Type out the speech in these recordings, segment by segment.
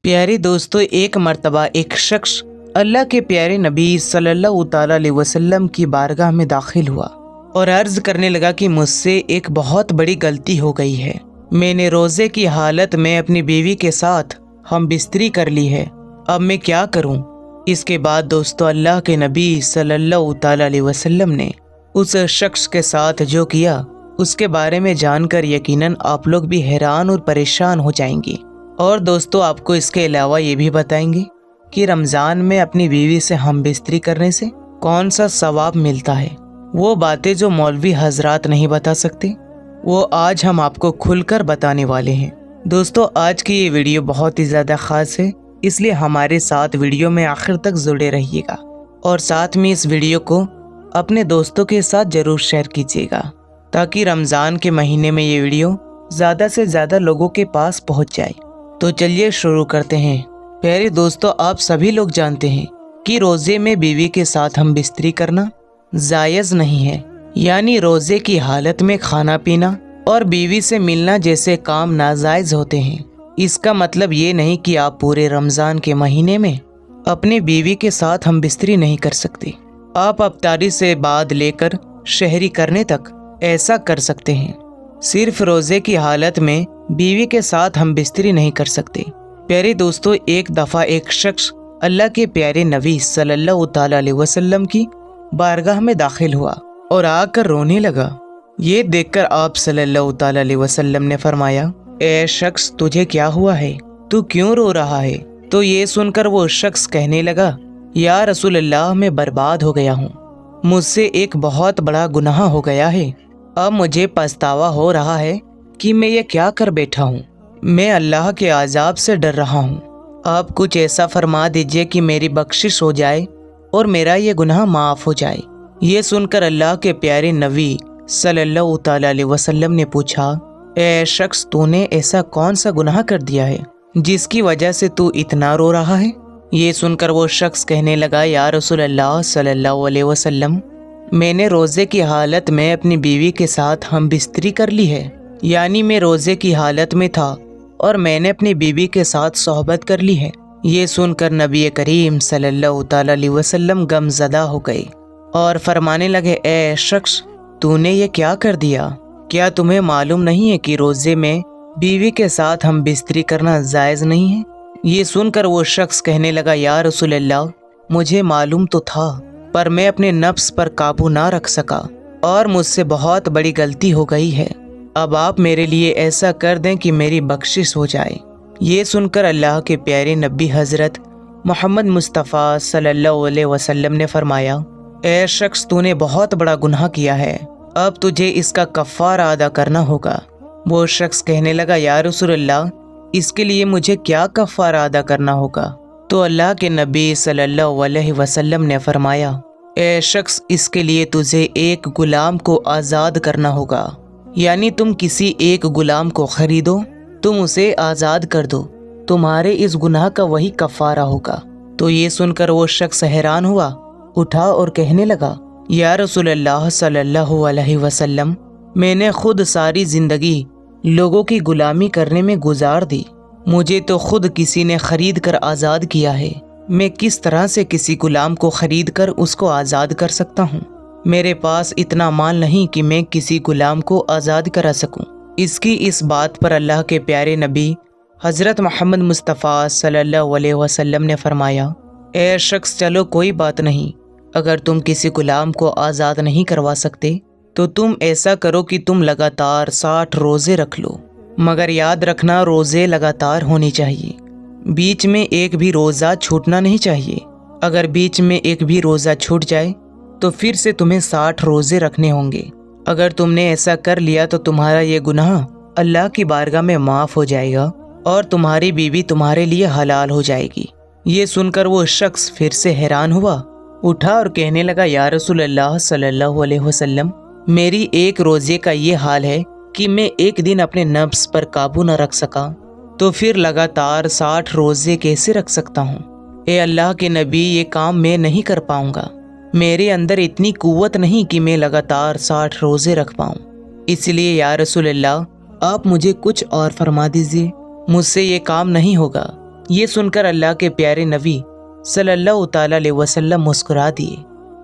प्यारे दोस्तों, एक मर्तबा एक शख्स अल्लाह के प्यारे नबी सल्लल्लाहु ताला अलैहि वसल्लम की बारगाह में दाखिल हुआ और अर्ज करने लगा कि मुझसे एक बहुत बड़ी गलती हो गई है। मैंने रोज़े की हालत में अपनी बीवी के साथ हम बिस्तरी कर ली है। अब मैं क्या करूं? इसके बाद दोस्तों, अल्लाह के नबी सल्लल्लाहु ताला अलैहि वसल्लम ने उस शख्स के साथ जो किया उसके बारे में जानकर यकीनन आप लोग भी हैरान और परेशान हो जाएंगे। और दोस्तों, आपको इसके अलावा ये भी बताएंगे कि रमज़ान में अपनी बीवी से हम बिस्तरी करने से कौन सा सवाब मिलता है। वो बातें जो मौलवी हजरात नहीं बता सकते, वो आज हम आपको खुलकर बताने वाले हैं। दोस्तों, आज की ये वीडियो बहुत ही ज़्यादा ख़ास है, इसलिए हमारे साथ वीडियो में आखिर तक जुड़े रहिएगा और साथ में इस वीडियो को अपने दोस्तों के साथ ज़रूर शेयर कीजिएगा ताकि रमज़ान के महीने में ये वीडियो ज़्यादा से ज़्यादा लोगों के पास पहुँच जाए। तो चलिए शुरू करते हैं। प्यारे दोस्तों, आप सभी लोग जानते हैं कि रोज़े में बीवी के साथ हम बिस्तरी करना जायज़ नहीं है, यानी रोज़े की हालत में खाना पीना और बीवी से मिलना जैसे काम नाजायज़ होते हैं। इसका मतलब ये नहीं कि आप पूरे रमज़ान के महीने में अपने बीवी के साथ हम बिस्तरी नहीं कर सकते। आप अफ्तारी से बाद लेकर शहरी करने तक ऐसा कर सकते हैं। सिर्फ रोज़े की हालत में बीवी के साथ हम बिस्तरी नहीं कर सकते। प्यारे दोस्तों, एक दफ़ा एक शख्स अल्लाह के प्यारे नबी सल्लल्लाहु ताला अलैहि वसल्लम की बारगाह में दाखिल हुआ और आकर रोने लगा। ये देखकर आप सल्लल्लाहु ताला अलैहि वसल्लम ने फरमाया, ए शख्स, तुझे क्या हुआ है? तू क्यों रो रहा है? तो ये सुनकर वो शख्स कहने लगा, या रसूल अल्लाह, मैं बर्बाद हो गया हूँ। मुझसे एक बहुत बड़ा गुनाह हो गया है। अब मुझे पछतावा हो रहा है कि मैं ये क्या कर बैठा हूँ। मैं अल्लाह के अज़ाब से डर रहा हूँ। आप कुछ ऐसा फरमा दीजिए कि मेरी बख्शिश हो जाए और मेरा ये गुनाह माफ़ हो जाए। ये सुनकर अल्लाह के प्यारे नबी सल्लल्लाहु ताला अलैहि वसल्लम ने पूछा, ए शख्स, तूने ऐसा कौन सा गुनाह कर दिया है जिसकी वजह से तू इतना रो रहा है? ये सुनकर वो शख्स कहने लगा, या रसूल अल्लाह सल्लल्लाहु अलैहि वसल्लम, मैंने रोज़े की हालत में अपनी बीवी के साथ हम बिस्तरी कर ली है। यानी मैं रोज़े की हालत में था और मैंने अपनी बीवी के साथ सोहबत कर ली है। ये सुनकर नबी करीम सल्लल्लाहु ताला अलैहि वसल्लम गमज़दा हो गए और फरमाने लगे, ए शख्स, तूने ये क्या कर दिया? क्या तुम्हें मालूम नहीं है कि रोज़े में बीवी के साथ हम बिस्तरी करना जायज़ नहीं है? ये सुनकर वो शख्स कहने लगा, या रसूल अल्लाह, मुझे मालूम तो था, पर मैं अपने नफ्स पर काबू ना रख सका और मुझसे बहुत बड़ी गलती हो गई है। अब आप मेरे लिए ऐसा कर दें कि मेरी बख्शिश हो जाए। ये सुनकर अल्लाह के प्यारे नबी हज़रत मोहम्मद मुस्तफ़ा सल्लल्लाहु अलैहि वसल्लम ने फरमाया, ए शख्स, तूने बहुत बड़ा गुनाह किया है। अब तुझे इसका कफ़ारा अदा करना होगा। वो शख्स कहने लगा, या रसूल अल्लाह, इसके लिए मुझे क्या कफ़ारा अदा करना होगा? तो अल्लाह के नबी सल्लल्लाहु अलैहि वसल्लम ने फरमाया, ए शख्स, इसके लिए तुझे एक गुलाम को आज़ाद करना होगा। यानी तुम किसी एक गुलाम को खरीदो, तुम उसे आज़ाद कर दो, तुम्हारे इस गुनाह का वही कफ़ारा होगा। तो ये सुनकर वो शख्स हैरान हुआ, उठा और कहने लगा, या रसूल अल्लाह सल्लल्लाहु अलैहि वसल्लम, मैंने खुद सारी ज़िंदगी लोगों की गुलामी करने में गुजार दी। मुझे तो खुद किसी ने खरीद कर आज़ाद किया है। मैं किस तरह से किसी गुलाम को खरीद कर उसको आज़ाद कर सकता हूँ? मेरे पास इतना माल नहीं कि मैं किसी गुलाम को आज़ाद करा सकूँ। इसकी इस बात पर अल्लाह के प्यारे नबी हज़रत मोहम्मद मुस्तफ़ा सल्लल्लाहु अलैहि वसल्लम ने फरमाया, ए शख्स, चलो कोई बात नहीं, अगर तुम किसी गुलाम को आज़ाद नहीं करवा सकते तो तुम ऐसा करो कि तुम लगातार 60 रोज़े रख लो, मगर याद रखना, रोज़े लगातार होनी चाहिए। बीच में एक भी रोज़ा छूटना नहीं चाहिए। अगर बीच में एक भी रोज़ा छूट जाए तो फिर से तुम्हें 60 रोज़े रखने होंगे। अगर तुमने ऐसा कर लिया तो तुम्हारा ये गुनाह अल्लाह की बारगाह में माफ़ हो जाएगा और तुम्हारी बीवी तुम्हारे लिए हलाल हो जाएगी। ये सुनकर वो शख्स फिर से हैरान हुआ, उठा और कहने लगा, या रसूल अल्लाह सल्लल्लाहु अलैहि वसल्लम, मेरी एक रोज़े का ये हाल है कि मैं एक दिन अपने नफ्स पर काबू न रख सका तो फिर लगातार 60 रोज़े कैसे रख सकता हूँ? ए अल्लाह के नबी, ये काम मैं नहीं कर पाऊँगा। मेरे अंदर इतनी कुव्वत नहीं कि मैं लगातार 60 रोज़े रख पाऊँ। इसलिए या रसूल अल्लाह, आप मुझे कुछ और फरमा दीजिए, मुझसे ये काम नहीं होगा। یہ سن کر اللہ کے پیارے نبی صلی اللہ تعالی علیہ وسلم مسکرا دیے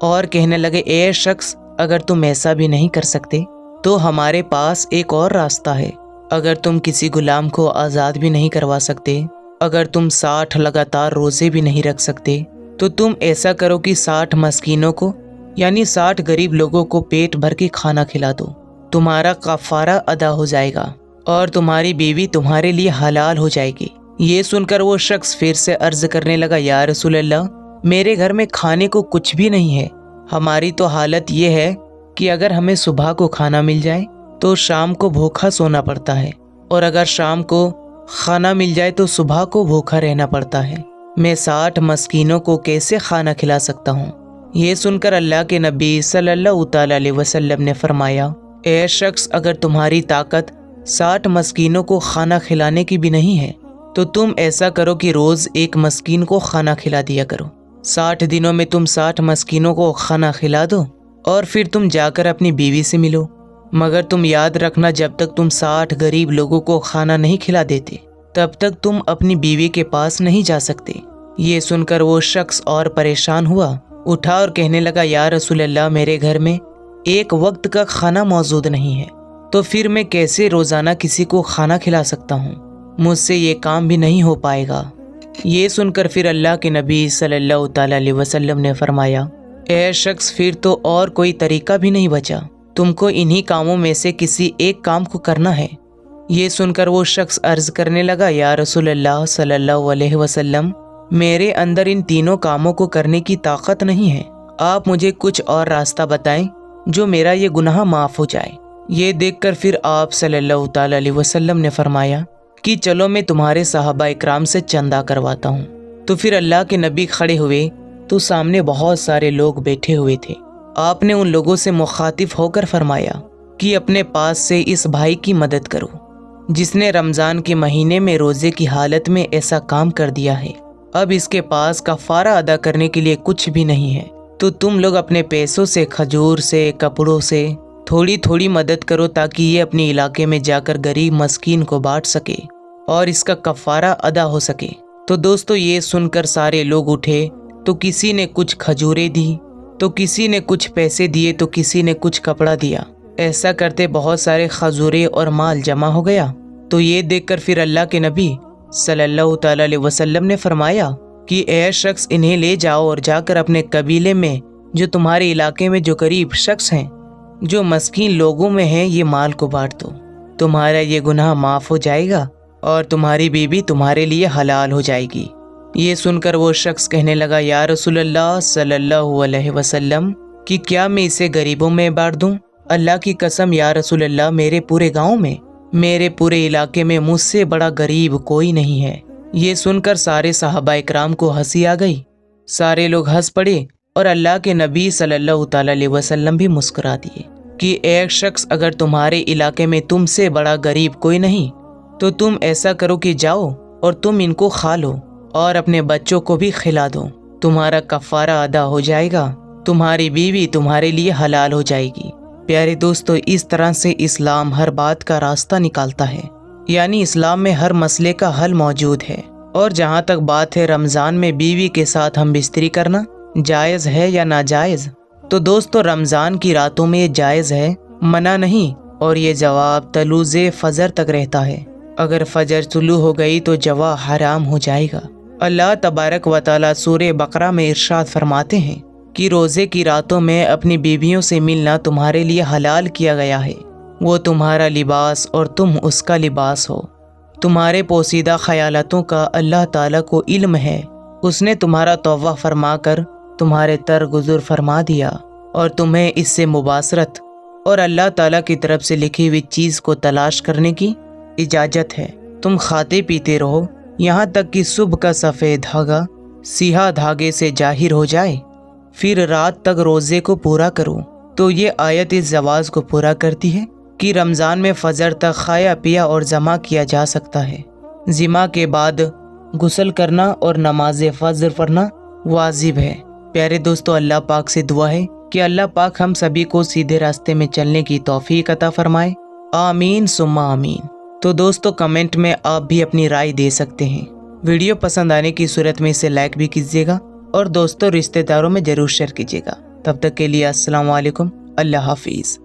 اور کہنے لگے، اے شخص، اگر تم ایسا بھی نہیں کر سکتے تو ہمارے پاس ایک اور راستہ ہے۔ اگر تم کسی غلام کو آزاد بھی نہیں کروا سکتے، اگر تم 60 لگاتار روزے بھی نہیں رکھ سکتے، تو تم ایسا کرو کہ 60 مسکینوں کو یعنی 60 غریب لوگوں کو پیٹ بھر کے کھانا کھلا دو، تمہارا کفارہ ادا ہو جائے گا اور تمہاری بیوی تمہارے لیے حلال ہو جائے گی۔ یہ سن کر وہ شخص پھر سے عرض کرنے لگا، یا رسول اللہ، میرے گھر میں کھانے کو کچھ بھی نہیں ہے۔ ہماری تو حالت یہ ہے کہ اگر ہمیں صبح کو کھانا مل جائے تو شام کو بھوکا سونا پڑتا ہے، اور اگر شام کو کھانا مل جائے تو صبح کو بھوکا رہنا پڑتا ہے۔ میں 60 مسکینوں کو کیسے کھانا کھلا سکتا ہوں؟ یہ سن کر اللہ کے نبی صلی اللہ تعالی علیہ وسلم نے فرمایا، اے شخص، اگر تمہاری طاقت 60 مسکینوں کو کھانا کھلانے کی بھی نہیں ہے تو تم ایسا کرو کہ روز ایک مسکین کو کھانا کھلا دیا کرو۔ 60 دنوں میں تم 60 مسکینوں کو کھانا کھلا دو اور پھر تم جا کر اپنی بیوی سے ملو، مگر تم یاد رکھنا، جب تک تم 60 غریب لوگوں کو کھانا نہیں کھلا دیتے تب تک تم اپنی بیوی کے پاس نہیں جا سکتے۔ یہ سن کر وہ شخص اور پریشان ہوا، اٹھا اور کہنے لگا، یا رسول اللہ، میرے گھر میں ایک وقت کا کھانا موجود نہیں ہے، تو پھر میں کیسے روزانہ کسی کو کھانا کھلا سکتا ہوں؟ مجھ سے یہ کام بھی نہیں ہو پائے گا۔ یہ سن کر پھر اللہ کے نبی صلی اللہ تعالی علیہ وسلم نے فرمایا، اے شخص، پھر تو اور کوئی طریقہ بھی نہیں بچا، تم کو انہی کاموں میں سے کسی ایک کام کو کرنا ہے۔ یہ سن کر وہ شخص عرض کرنے لگا، یا رسول اللہ صلی اللہ علیہ وسلم، میرے اندر ان تینوں کاموں کو کرنے کی طاقت نہیں ہے، آپ مجھے کچھ اور راستہ بتائیں جو میرا یہ گناہ معاف ہو جائے۔ یہ دیکھ کر پھر آپ صلی اللہ تعالی علیہ وسلم نے فرمایا کہ چلو میں تمہارے صحابہ اکرام سے چندہ کرواتا ہوں۔ تو پھر اللہ کے نبی کھڑے ہوئے تو سامنے بہت سارے لوگ بیٹھے ہوئے تھے۔ آپ نے ان لوگوں سے مخاطب ہو کر فرمایا کہ اپنے پاس سے اس بھائی کی مدد کرو جس نے رمضان کے مہینے میں روزے کی حالت میں ایسا کام کر دیا ہے۔ اب اس کے پاس کفارہ ادا کرنے کے لیے کچھ بھی نہیں ہے، تو تم لوگ اپنے پیسوں سے، کھجور سے، کپڑوں سے تھوڑی تھوڑی مدد کرو تاکہ یہ اپنے علاقے میں جا کر غریب مسکین کو بانٹ سکے اور اس کا کفارہ ادا ہو سکے۔ تو دوستو، یہ سن کر سارے لوگ اٹھے، تو کسی نے کچھ کھجوریں دی، تو کسی نے کچھ پیسے دیے، تو کسی نے کچھ کپڑا دیا۔ ایسا کرتے بہت سارے کھجوریں اور مال جمع ہو گیا۔ تو یہ دیکھ کر پھر اللہ کے نبی صلی اللہ تعالی علیہ وسلم نے فرمایا کہ اے شخص، انہیں لے جاؤ اور جا کر اپنے قبیلے میں جو تمہارے علاقے میں جو غریب شخص ہیں، جو مسکین لوگوں میں ہیں، یہ مال کو بانٹ دو، تمہارا یہ گناہ معاف ہو جائے گا اور تمہاری بیوی تمہارے لیے حلال ہو جائے گی۔ یہ سن کر وہ شخص کہنے لگا، یا رسول اللہ صلی اللہ علیہ وسلم، کہ کیا میں اسے غریبوں میں بانٹ دوں؟ اللہ کی قسم یا رسول اللہ، میرے پورے گاؤں میں، میرے پورے علاقے میں مجھ سے بڑا غریب کوئی نہیں ہے۔ یہ سن کر سارے صحابہ اکرام کو ہنسی آ گئی، سارے لوگ ہنس پڑے اور اللہ کے نبی صلی اللہ تعالی علیہ وسلم بھی مسکرا دیے کہ ایک شخص، اگر تمہارے علاقے میں تم سے بڑا غریب کوئی نہیں تو تم ایسا کرو کہ جاؤ اور تم ان کو کھا لو اور اپنے بچوں کو بھی کھلا دو، تمہارا کفارہ ادا ہو جائے گا، تمہاری بیوی تمہارے لیے حلال ہو جائے گی۔ پیارے دوستو، اس طرح سے اسلام ہر بات کا راستہ نکالتا ہے، یعنی اسلام میں ہر مسئلے کا حل موجود ہے۔ اور جہاں تک بات ہے رمضان میں بیوی کے ساتھ ہم بستری کرنا جائز ہے یا ناجائز، تو دوستو رمضان کی راتوں میں یہ جائز ہے، منع نہیں، اور یہ جواب طلوع فجر تک رہتا ہے۔ اگر فجر طلوع ہو گئی تو جوا حرام ہو جائے گا۔ اللہ تبارک و تعالیٰ سورہ بقرہ میں ارشاد فرماتے ہیں کہ روزے کی راتوں میں اپنی بیویوں سے ملنا تمہارے لیے حلال کیا گیا ہے، وہ تمہارا لباس اور تم اس کا لباس ہو۔ تمہارے پوشیدہ خیالاتوں کا اللہ تعالیٰ کو علم ہے، اس نے تمہارا توبہ فرما کر تمہارے ترگزر فرما دیا اور تمہیں اس سے مباشرت اور اللہ تعالیٰ کی طرف سے لکھی ہوئی چیز کو تلاش کرنے کی اجازت ہے۔ تم کھاتے پیتے رہو یہاں تک کہ صبح کا سفید دھاگا سیاہ دھاگے سے ظاہر ہو جائے، پھر رات تک روزے کو پورا کرو۔ تو یہ آیت اس جواز کو پورا کرتی ہے کہ رمضان میں فجر تک کھایا پیا اور جمع کیا جا سکتا ہے۔ جمع کے بعد غسل کرنا اور نماز فجر پڑھنا واجب ہے۔ پیارے دوستو، اللہ پاک سے دعا ہے کہ اللہ پاک ہم سبھی کو سیدھے راستے میں چلنے کی توفیق عطا فرمائے، آمین ثم آمین۔ تو دوستو، کمنٹ میں آپ بھی اپنی رائے دے سکتے ہیں۔ वीडियो पसंद आने की सूरत में इसे लाइक भी कीजिएगा और दोस्तों रिश्तेदारों में ज़रूर शेयर कीजिएगा। तब तक के लिए अस्सलाम वालेकुम, अल्लाह हाफिज़।